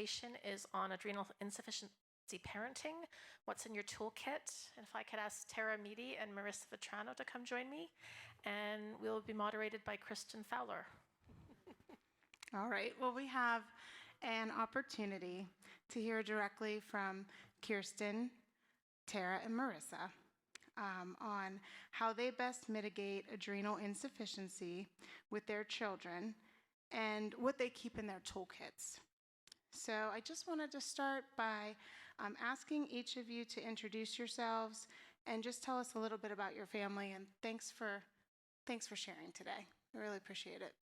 presentation is on adrenal insufficiency parenting, what's in your toolkit. And if I could ask Tara Meady and Marisa to come join me, and we'll be moderated by Kristen Fowler. All right, well, we have an opportunity to hear directly from Kirstin, Tara, and Marisa on how they best mitigate adrenal insufficiency with their children and what they keep in their toolkits. So I just wanted to start by asking each of you to introduce yourselves and just tell us a little bit about your family, and thanks for sharing today. I really appreciate it.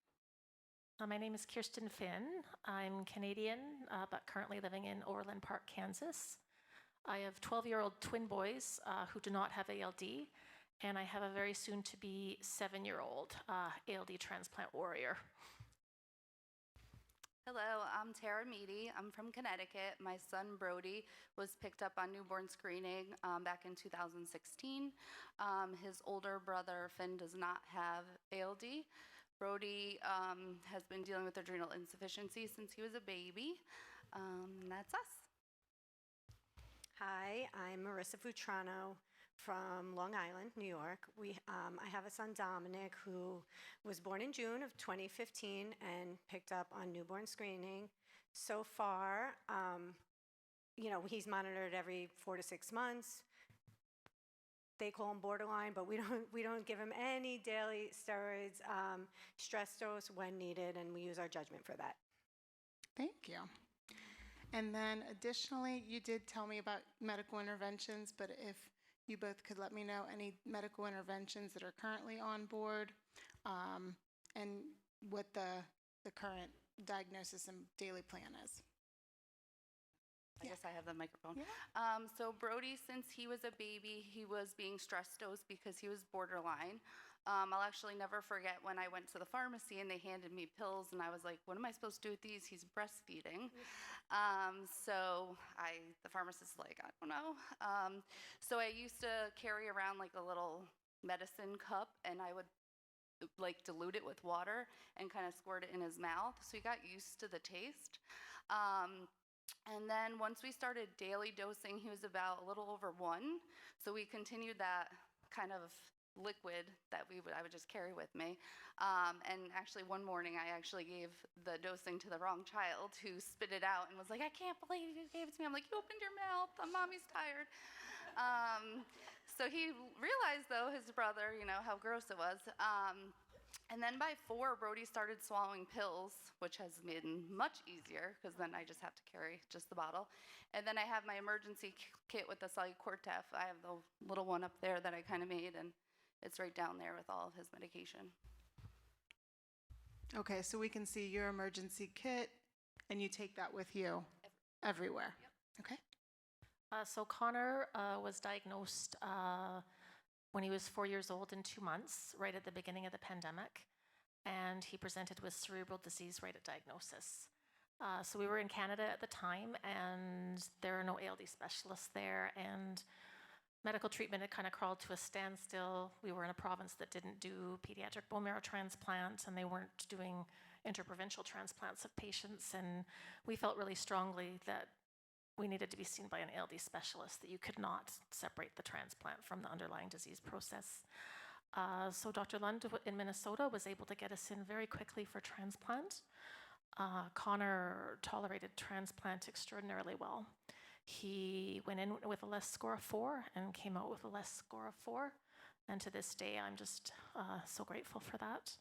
My name is Kirstin Finn. I'm Canadian, but currently living in Overland Park, Kansas. I have 12-year-old twin boys who do not have ALD, and I have a very soon-to-be 7-year-old ALD transplant warrior. Hello, I'm Tara Meady. I'm from Connecticut. My son Brody was picked up on newborn screening back in 2016. His older brother Finn does not have ALD. Brody has been dealing with adrenal insufficiency since he was a baby. That's us. Hi, I'm Marisa Futrano from Long Island, New York. I have a son, Dominic, who was born in June of 2015 and picked up on newborn screening. So far, he's monitored every 4 to 6 months. They call him borderline, but we don't give him any daily steroids, stress dose when needed, and we use our judgment for that. Thank you. And then additionally, you did tell me about medical interventions, but if you both could let me know any medical interventions that are currently on board, and what the current diagnosis and daily plan is. I guess I have the microphone. Yeah. So Brody, since he was a baby, he was being stress dosed because he was borderline. I'll actually never forget when I went to the pharmacy and they handed me pills and I was like, what am I supposed to do with these? He's breastfeeding. So the pharmacist is like, I don't know. So I used to carry around like a little medicine cup and I would like dilute it with water and kind of squirt it in his mouth. So he got used to the taste. And then once we started daily dosing, he was about a little over 1. So we continued that kind of liquid that I would just carry with me. And actually one morning I actually gave the dosing to the wrong child who spit it out and was like, I can't believe you gave it to me. I'm like, you opened your mouth. Mommy's tired. So he realized though, his brother, how gross it was. And then by 4, Brody started swallowing pills, which has made it much easier because then I just have to carry just the bottle. And then I have my emergency kit with the Cellucortef. I have the little one up there that I kind of made, and it's right down there with all of his medication. Okay, so we can see your emergency kit, and you take that with you everywhere. Yep. Okay. So Connor was diagnosed when he was 4 years old and 2 months, right at the beginning of the pandemic, and he presented with cerebral disease right at diagnosis. So we were in Canada at the time, and there are no ALD specialists there, and medical treatment had kind of crawled to a standstill. We were in a province that didn't do pediatric bone marrow transplants, and they weren't doing interprovincial transplants of patients, and we felt really strongly that we needed to be seen by an ALD specialist, that you could not separate the transplant from the underlying disease process. So Dr. Lund in Minnesota was able to get us in very quickly for transplant. Connor tolerated transplant extraordinarily well. He went in with a less score of 4 and came out with a less score of 4. And to this day, I'm just so grateful for that.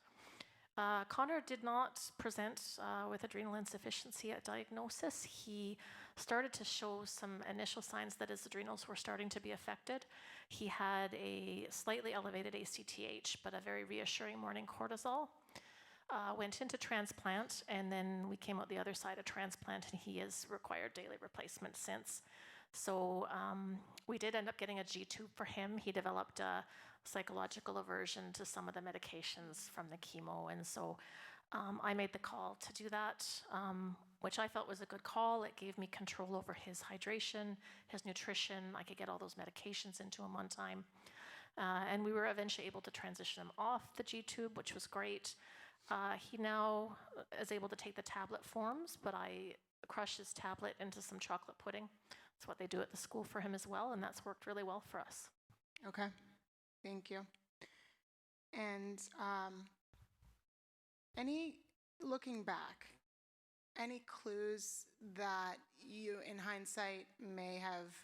Connor did not present with adrenal insufficiency at diagnosis. He started to show some initial signs that his adrenals were starting to be affected. He had a slightly elevated ACTH, but a very reassuring morning cortisol. Went into transplant, and then we came out the other side of transplant, and he has required daily replacement since. So we did end up getting a G-tube for him. He developed a psychological aversion to some of the medications from the chemo, and so I made the call to do that, which I felt was a good call. It gave me control over his hydration, his nutrition. I could get all those medications into him on time. And we were eventually able to transition him off the G-tube, which was great. He now is able to take the tablet forms, but I crush his tablet into some chocolate pudding. That's what they do at the school for him as well, and that's worked really well for us. Okay, thank you. And looking back, any clues that you, in hindsight, may have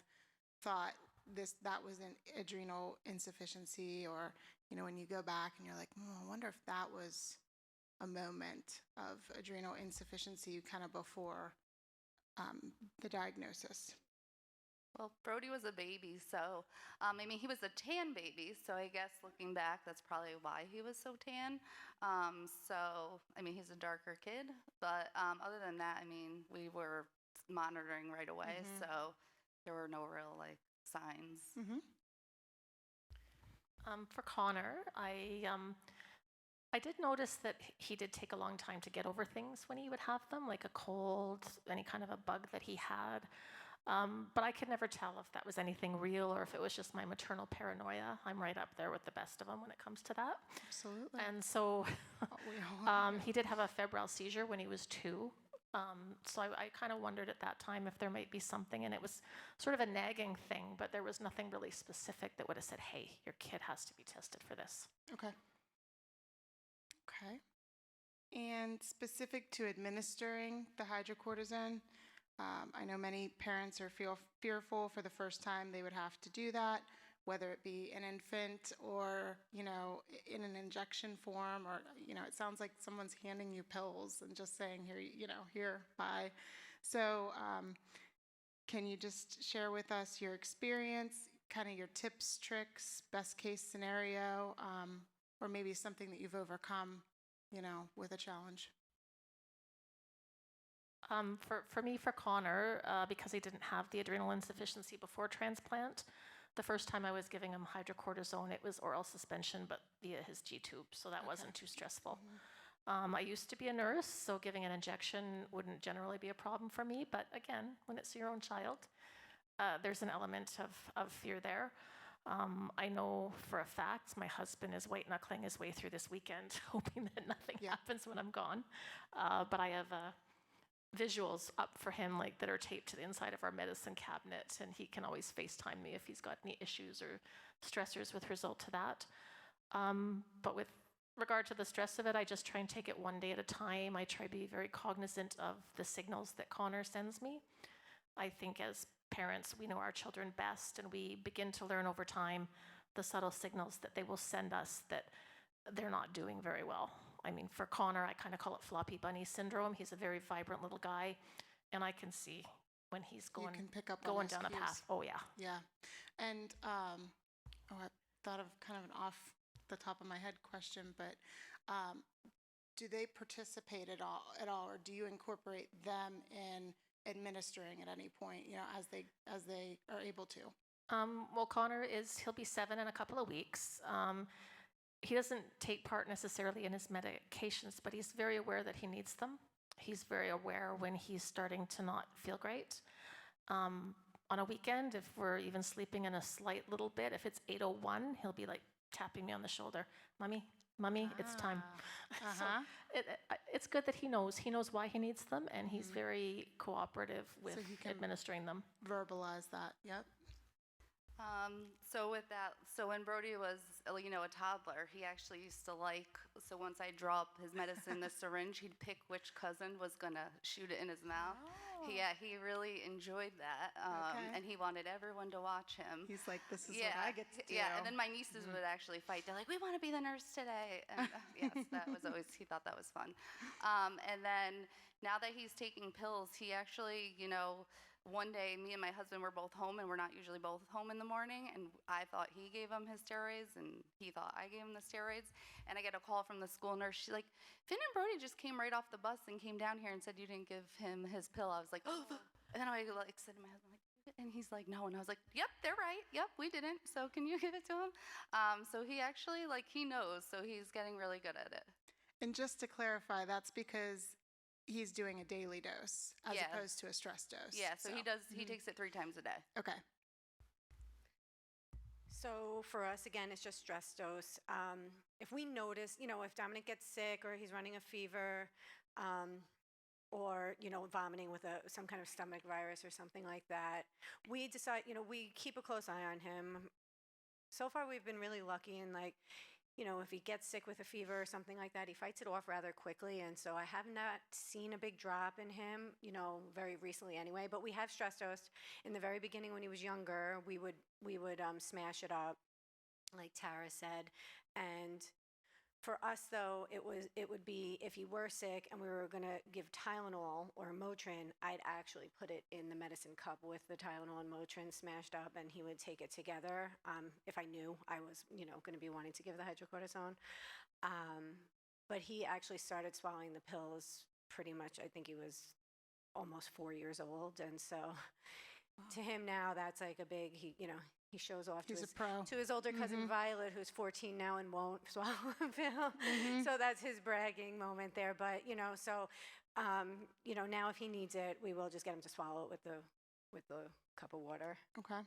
thought that was an adrenal insufficiency, or when you go back and you're like, I wonder if that was a moment of adrenal insufficiency kind of before the diagnosis? Well, Brody was a baby, so he was a tan baby, so I guess looking back, that's probably why he was so tan. He's a darker kid, but other than that, we were monitoring right away, so there were no real signs. For Connor, I did notice that he did take a long time to get over things when he would have them, like a cold, any kind of a bug that he had. But I could never tell if that was anything real or if it was just my maternal paranoia. I'm right up there with the best of them when it comes to that. Absolutely. And so he did have a febrile seizure when he was 2. So I kind of wondered at that time if there might be something, and it was sort of a nagging thing, but there was nothing really specific that would have said, hey, your kid has to be tested for this. Okay. Okay. And specific to administering the hydrocortisone, I know many parents are fearful for the first time they would have to do that, whether it be an infant or, in an injection form, or, it sounds like someone's handing you pills and just saying, here, bye. So can you just share with us your experience, kind of your tips, tricks, best case scenario, or maybe something that you've overcome, with a challenge? For me, for Connor, because he didn't have the adrenal insufficiency before transplant, the first time I was giving him hydrocortisone, it was oral suspension, but via his G-tube, so that wasn't too stressful. I used to be a nurse, so giving an injection wouldn't generally be a problem for me, but again, when it's your own child, there's an element of fear there. I know for a fact my husband is white-knuckling his way through this weekend, hoping that nothing happens when I'm gone, but I have visuals up for him that are taped to the inside of our medicine cabinet, and he can always FaceTime me if he's got any issues or stressors with result to that. But with regard to the stress of it, I just try and take it one day at a time. I try to be very cognizant of the signals that Connor sends me. I think as parents, we know our children best, and we begin to learn over time the subtle signals that they will send us that they're not doing very well. For Connor, I kind of call it floppy bunny syndrome. He's a very vibrant little guy, and I can see when he's going down a path. Oh, yeah. Yeah. And I thought of kind of an off the top of my head question, but do they participate at all, or do you incorporate them in administering at any point, as they are able to? Well, Connor he'll be 7 in a couple of weeks. He doesn't take part necessarily in his medications, but he's very aware that he needs them. He's very aware when he's starting to not feel great. On a weekend, if we're even sleeping in a slight little bit, if it's 8:01, he'll be tapping me on the shoulder, Mommy, it's time. So it's good that he knows why he needs them, and he's very cooperative with administering them. Verbalize that. Yep. So with that, when Brody was, a toddler, he actually used to so once I drop his medicine, the syringe, he'd pick which cousin was gonna shoot it in his mouth. Oh. He really enjoyed that, and he wanted everyone to watch him. He's like, this is what I get to do. Yeah, and then my nieces would actually fight. They're like, we want to be the nurse today. And yes, that was always, he thought that was fun. And then now that he's taking pills, he actually, one day, me and my husband were both home, and we're not usually both home in the morning, and I thought he gave him his steroids, and he thought I gave him the steroids, and I get a call from the school nurse. She's like, Finn and Brody just came right off the bus and came down here and said you didn't give him his pill. I was like, oh, and then I said to my husband, and he's like, no, and I was like, yep, they're right, yep, we didn't, so can you give it to him? So he actually, he knows, so he's getting really good at it. And just to clarify, that's because he's doing a daily dose as opposed to a stress dose. Yeah, so he takes it 3 times a day. Okay. So for us, again, it's just stress dose. If we notice, if Dominic gets sick or he's running a fever, or, vomiting with some kind of stomach virus or something like that. We decide, we keep a close eye on him. So far, we've been really lucky in, like, if he gets sick with a fever or something like that, he fights it off rather quickly. And so I have not seen a big drop in him, very recently anyway. But we have stress dosed. In the very beginning, when he was younger, we would smash it up, like Tara said. And for us, though, it would be if he were sick and we were going to give Tylenol or Motrin, I'd actually put it in the medicine cup with the Tylenol and Motrin smashed up, and he would take it together if I knew I was, going to be wanting to give the hydrocortisone. But he actually started swallowing the pills pretty much, I think he was almost 4 years old. And so to him now, that's like a big, he shows off He's a pro. to his older cousin Violet, who's 14 now and won't swallow a pill. So that's his bragging moment there. But so now if he needs it, we will just get him to swallow it with the cup of water. Okay.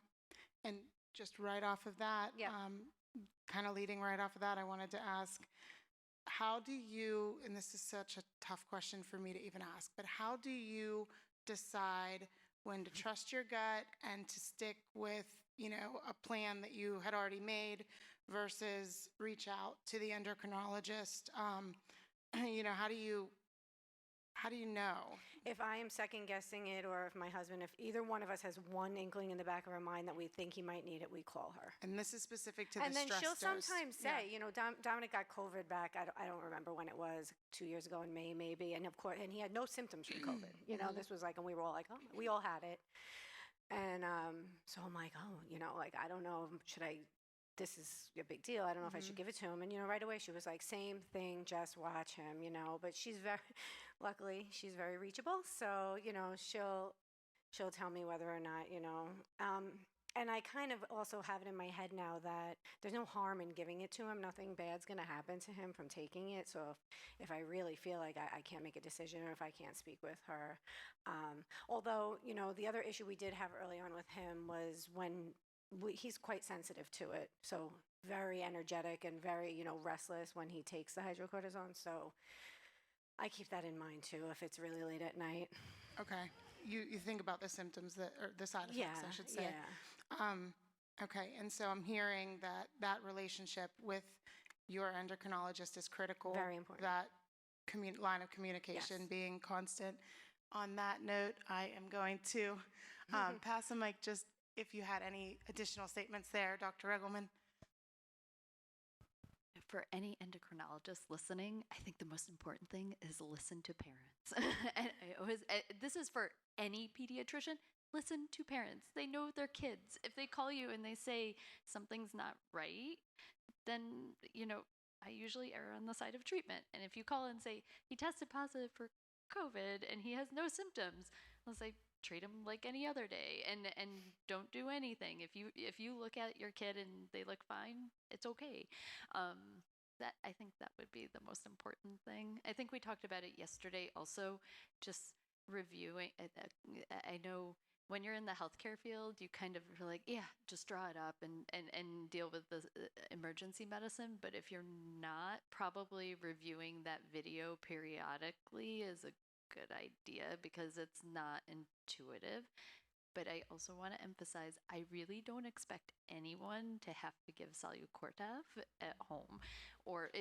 And just right off of that, Yeah. kind of leading right off of that, I wanted to ask, how do you, and this is such a tough question for me to even ask, but how do you decide when to trust your gut and to stick with a plan that you had already made versus reach out to the endocrinologist? How do you know? If I am second guessing it, or if my husband, if either one of us has one inkling in the back of our mind that we think he might need it, we call her. And this is specific to the And then stress she'll dose. sometimes say, Dominic got COVID back. I don't remember when it was, 2 years ago in May, maybe. And of course, and he had no symptoms from COVID. This was like, and we were all like, oh, we all had it. And so I'm like, oh, I don't know, this is a big deal. I don't know if I should give it to him. And, right away she was like, same thing, just watch him, but she's luckily she's very reachable. So, she'll tell me whether or not, and I kind of also have it in my head now that there's no harm in giving it to him. Nothing bad's going to happen to him from taking it. So if I really feel like I can't make a decision, or if I can't speak with her. Although, the other issue we did have early on with him was when he's quite sensitive to it. So very energetic and very, restless when he takes the hydrocortisone. So I keep that in mind too, if it's really late at night. Okay. You think about the symptoms or the side effects, I should say. Yeah. Okay. And so I'm hearing that relationship with your endocrinologist is critical. Very important. That line of communication being constant. On that note, I am going to pass the mic, just if you had any additional statements there, Dr. Egelman. For any endocrinologist listening, I think the most important thing is listen to parents. And this is for any pediatrician. Listen to parents. They know their kids. If they call you and they say something's not right, then, I usually err on the side of treatment. And if you call and say, he tested positive for COVID and he has no symptoms, I'll say, treat him like any other day and don't do anything. If you look at your kid and they look fine, it's okay. I think that would be the most important thing. I think we talked about it yesterday also, just reviewing. I know when you're in the healthcare field, you kind of are like, yeah, just draw it up and deal with the emergency medicine. But if you're not, probably reviewing that video periodically is a good idea because it's not intuitive. But I also want to emphasize, I really don't expect anyone to have to give Solu-Cortef at home. Or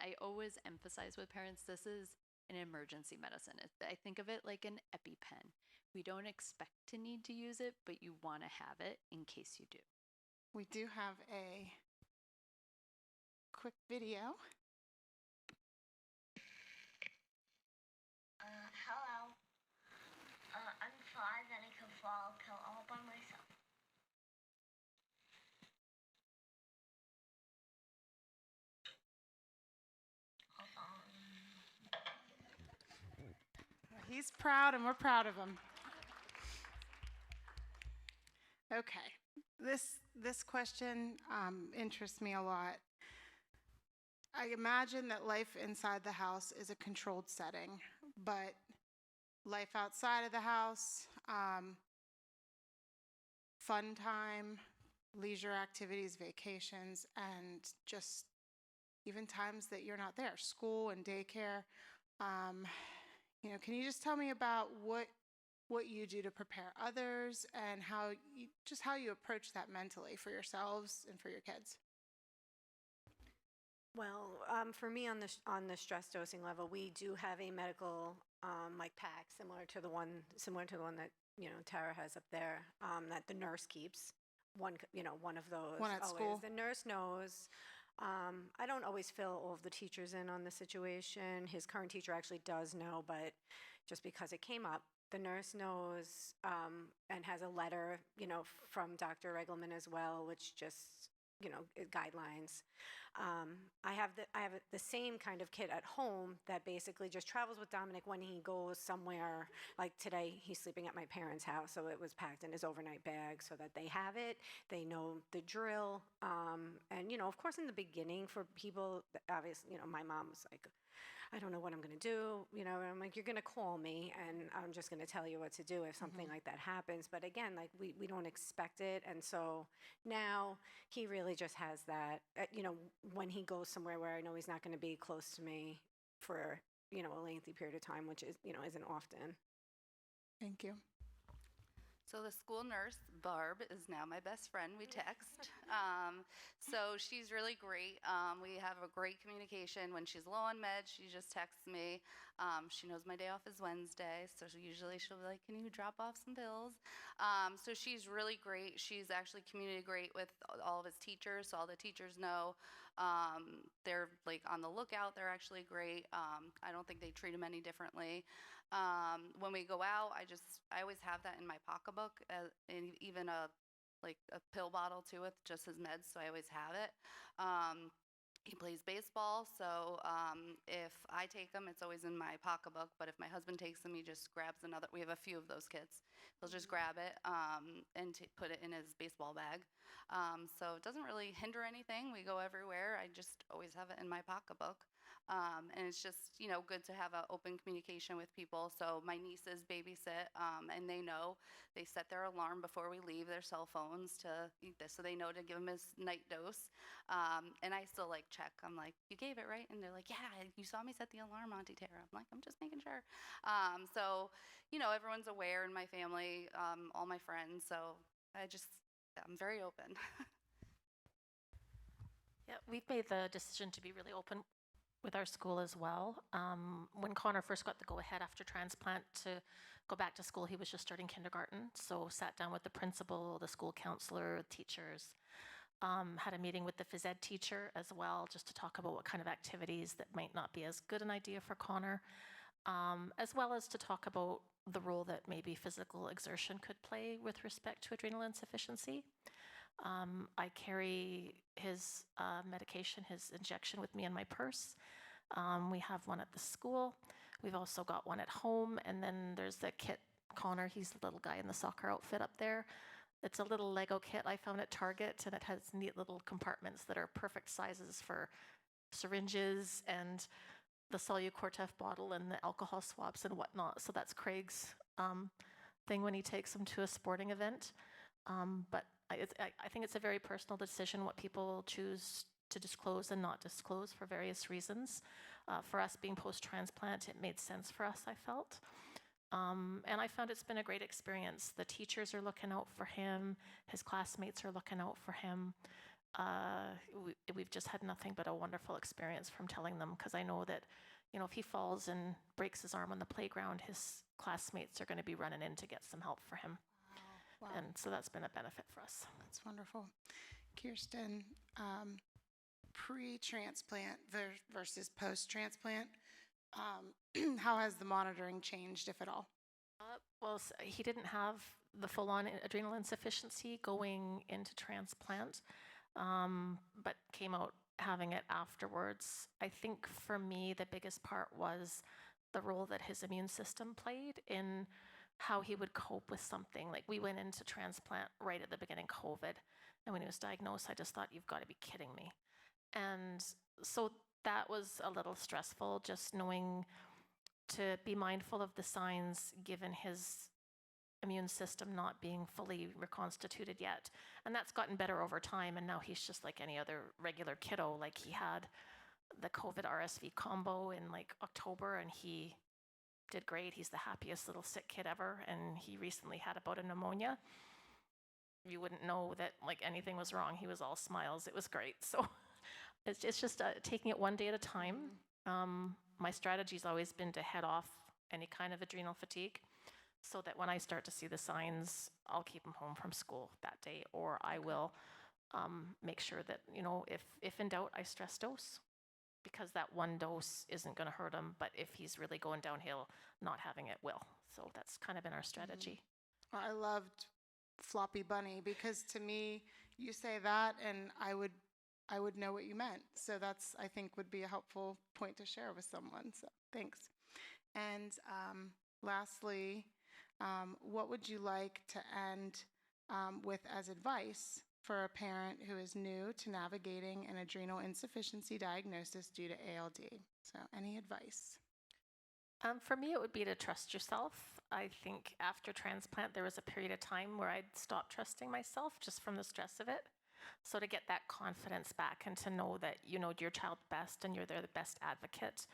I always emphasize with parents, this is an emergency medicine. I think of it like an EpiPen. We don't expect to need to use it, but you want to have it in case you do. We do have a quick video. Hello. I'm 5 and I can swallow a pill all by myself. Hold on. He's proud and we're proud of him. Okay. This question interests me a lot. I imagine that life inside the house is a controlled setting, but life outside of the house, fun time, leisure activities, vacations, and just even times that you're not there, school and daycare. Can you just tell me about what you do to prepare others and how you approach that mentally for yourselves and for your kids? Well, for me on the stress dosing level, we do have a medical like pack similar to the one that Tara has up there, that the nurse keeps. One of those. One at always. school? The nurse knows. I don't always fill all of the teachers in on the situation. His current teacher actually does know, but just because it came up, the nurse knows, and has a letter, from Dr. Regelman as well, which just, guidelines. I have the same kind of kit at home that basically just travels with Dominic when he goes somewhere. Like today, he's sleeping at my parents' house, so it was packed in his overnight bag so that they have it. They know the drill. And, of course, in the beginning for people, obviously, my mom was like, I don't know what I'm going to do. And I'm like, you're going to call me and I'm just going to tell you what to do if something like that happens. But again, like we don't expect it. And so now he really just has that, when he goes somewhere where I know he's not going to be close to me for, a lengthy period of time, which is, isn't often. Thank you. So the school nurse, Barb, is now my best friend. We text. So she's really great. We have a great communication. When she's low on meds, she just texts me. She knows my day off is Wednesday, so usually she'll be like, can you drop off some pills? So she's really great. She's actually communicated great with all of his teachers, so all the teachers know. They're like on the lookout. They're actually great. I don't think they treat him any differently. When we go out, I always have that in my pocketbook, and even a pill bottle too with just his meds, so I always have it. He plays baseball, so if I take him, it's always in my pocketbook, but if my husband takes him, he just grabs another. We have a few of those kids. He'll just grab it and put it in his baseball bag. So it doesn't really hinder anything. We go everywhere. I just always have it in my pocketbook. And it's just, good to have an open communication with people. So my nieces babysit, and they know. They set their alarm before we leave, their cell phones to eat this, so they know to give him his night dose. And I still check. I'm like, you gave it, right? And they're like, yeah, you saw me set the alarm, Auntie Tara. I'm like, I'm just making sure. So, everyone's aware in my family, all my friends. So I'm very open. Yeah, we've made the decision to be really open with our school as well. When Connor first got the go-ahead after transplant to go back to school, he was just starting kindergarten. So sat down with the principal, the school counselor, teachers, had a meeting with the phys ed teacher as well, just to talk about what kind of activities that might not be as good an idea for Connor, as well as to talk about the role that maybe physical exertion could play with respect to adrenal insufficiency. I carry his medication, his injection with me in my purse. We have one at the school. We've also got one at home. And then there's the kit, Connor, he's the little guy in the soccer outfit up there. It's a little Lego kit I found at Target, and it has neat little compartments that are perfect sizes for syringes and the Solucortef bottle and the alcohol swabs and whatnot. So that's Craig's thing when he takes them to a sporting event. But I think it's a very personal decision what people choose to disclose and not disclose for various reasons. For us being post-transplant, it made sense for us, I felt. And I found it's been a great experience. The teachers are looking out for him. His classmates are looking out for him. We've just had nothing but a wonderful experience from telling them, because I know that, if he falls and breaks his arm on the playground, his classmates are going to be running in to get some help for him. Wow. And so that's been a benefit for us. That's wonderful. Kirstin, pre-transplant versus post-transplant, how has the monitoring changed, if at all? Well, he didn't have the full-on adrenal insufficiency going into transplant, but came out having it afterwards. I think for me, the biggest part was the role that his immune system played in how he would cope with something. Like, we went into transplant right at the beginning of COVID, and when he was diagnosed, I just thought, you've got to be kidding me. And so that was a little stressful, just knowing to be mindful of the signs given his immune system not being fully reconstituted yet. And that's gotten better over time, and now he's just like any other regular kiddo. Like, he had the COVID RSV combo in October, and he did great. He's the happiest little sick kid ever, and he recently had a bout of pneumonia. You wouldn't know that like anything was wrong. He was all smiles. It was great. So it's just taking it one day at a time. My strategy's always been to head off any kind of adrenal fatigue, so that when I start to see the signs, I'll keep him home from school that day, or I will make sure that, if in doubt, I stress dose, because that one dose isn't going to hurt him, but if he's really going downhill, not having it will. So that's kind of been our strategy. Well, I loved Floppy Bunny, because to me, you say that and I would know what you meant. So that's, I think, would be a helpful point to share with someone. So thanks. And lastly, what would you like to end with as advice for a parent who is new to navigating an adrenal insufficiency diagnosis due to ALD? So any advice? For me, it would be to trust yourself. I think after transplant, there was a period of time where I'd stopped trusting myself just from the stress of it. So to get that confidence back and to know that you know your child best and you're the best advocate.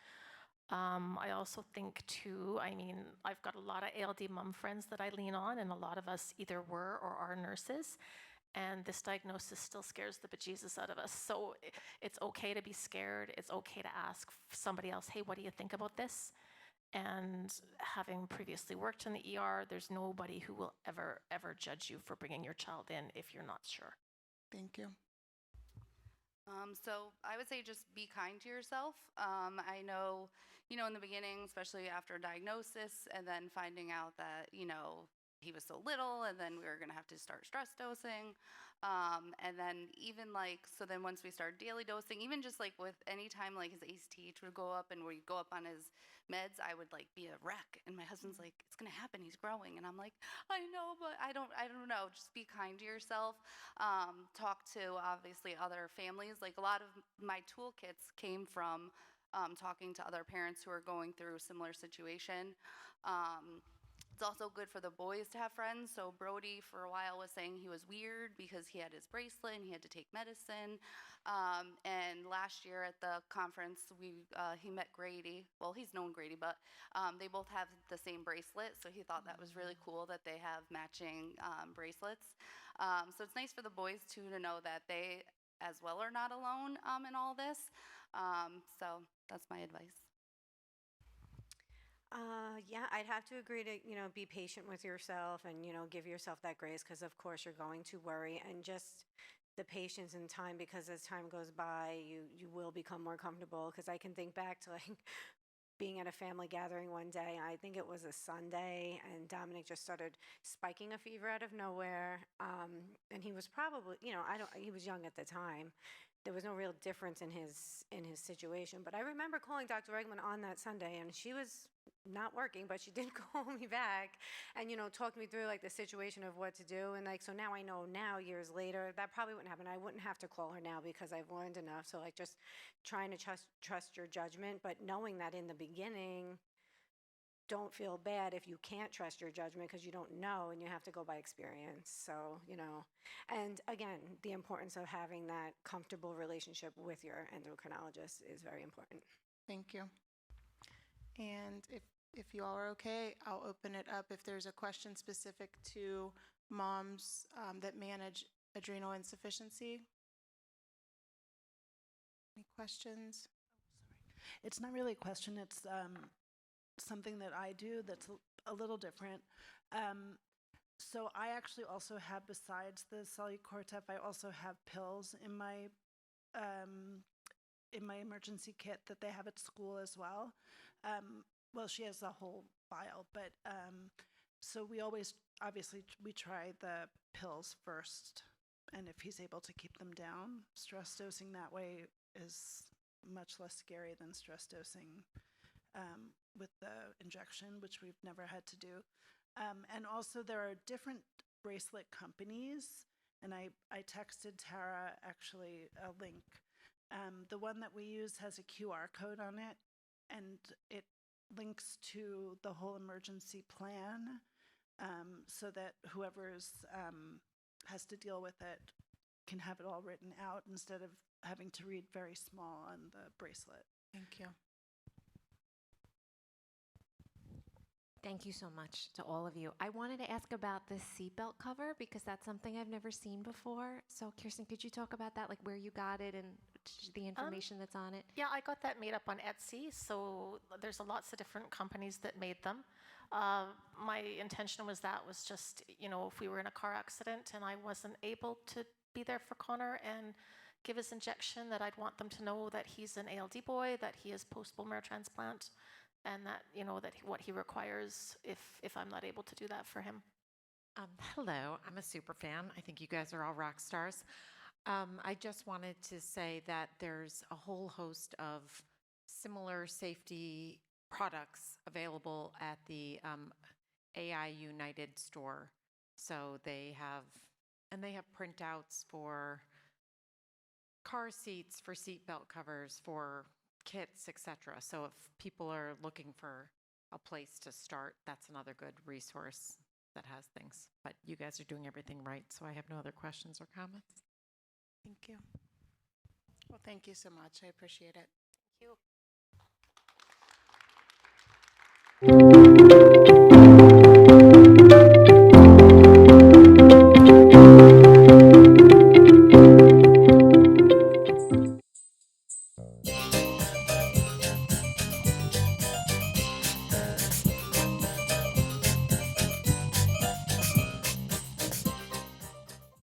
I also think too, I've got a lot of ALD mom friends that I lean on, and a lot of us either were or are nurses. And this diagnosis still scares the bejesus out of us. So it's okay to be scared. It's okay to ask somebody else, hey, what do you think about this? And having previously worked in the ER, there's nobody who will ever judge you for bringing your child in if you're not sure. Thank you. So I would say just be kind to yourself. I know, in the beginning, especially after a diagnosis and then finding out that, he was so little, and then we were going to have to start stress dosing. And then even so then once we started daily dosing, even just with any time his ACTH would go up and we'd go up on his meds, I would be a wreck. And my husband's like, it's going to happen. He's growing. And I'm like, I know, but I don't know. Just be kind to yourself. Talk to obviously other families. A lot of my toolkits came from talking to other parents who are going through a similar situation. It's also good for the boys to have friends. So Brody, for a while, was saying he was weird because he had his bracelet and he had to take medicine. And last year at the conference, he met Grady. Well, he's known Grady, but they both have the same bracelet. So he thought that was really cool that they have matching bracelets. So it's nice for the boys, too, to know that they, as well, are not alone in all this. So that's my advice. Yeah, I'd have to agree to, be patient with yourself and, give yourself that grace, because of course you're going to worry, and just the patience and time, because as time goes by, you will become more comfortable. Because I can think back to being at a family gathering one day. I think it was a Sunday, and Dominic just started spiking a fever out of nowhere. And he was probably, he was young at the time. There was no real difference in his situation. But I remember calling Dr. Eggman on that Sunday, and she was not working, but she did call me back and, talk me through the situation of what to do. And so now I know years later, that probably wouldn't happen. I wouldn't have to call her now because I've learned enough. So just trying to trust your judgment, but knowing that in the beginning, don't feel bad if you can't trust your judgment, because you don't know and you have to go by experience. So, and again, the importance of having that comfortable relationship with your endocrinologist is very important. Thank you. And if you all are okay, I'll open it up if there's a question specific to moms that manage adrenal insufficiency. Any questions? It's not really a question. It's something that I do that's a little different. So I actually also have, besides the Solucortef, I also have pills in my emergency kit that they have at school as well. Well, she has a whole vial, but so we always, obviously, we try the pills first, and if he's able to keep them down, stress dosing that way is much less scary than stress dosing with the injection, which we've never had to do. And also there are different bracelet companies, and I texted Tara actually a link. The one that we use has a QR code on it, and it links to the whole emergency plan, so that whoever's has to deal with it can have it all written out instead of having to read very small on the bracelet. Thank you. Thank you so much to all of you. I wanted to ask about the seatbelt cover because that's something I've never seen before. So, Kirstin, could you talk about that, like where you got it and the information that's on it? Yeah, I got that made up on Etsy. So there's lots of different companies that made them. My intention was just, if we were in a car accident and I wasn't able to be there for Connor and give his injection, that I'd want them to know that he's an ALD boy, that he is post-bone marrow transplant, and that, what he requires if I'm not able to do that for him. Hello, I'm a super fan. I think you guys are all rock stars. I just wanted to say that there's a whole host of similar safety products available at the AI United store. So they have printouts for car seats, for seatbelt covers, for kits, etc. So if people are looking for a place to start, that's another good resource that has things. But you guys are doing everything right, so I have no other questions or comments. Thank you. Well, thank you so much. I appreciate it. Thank you.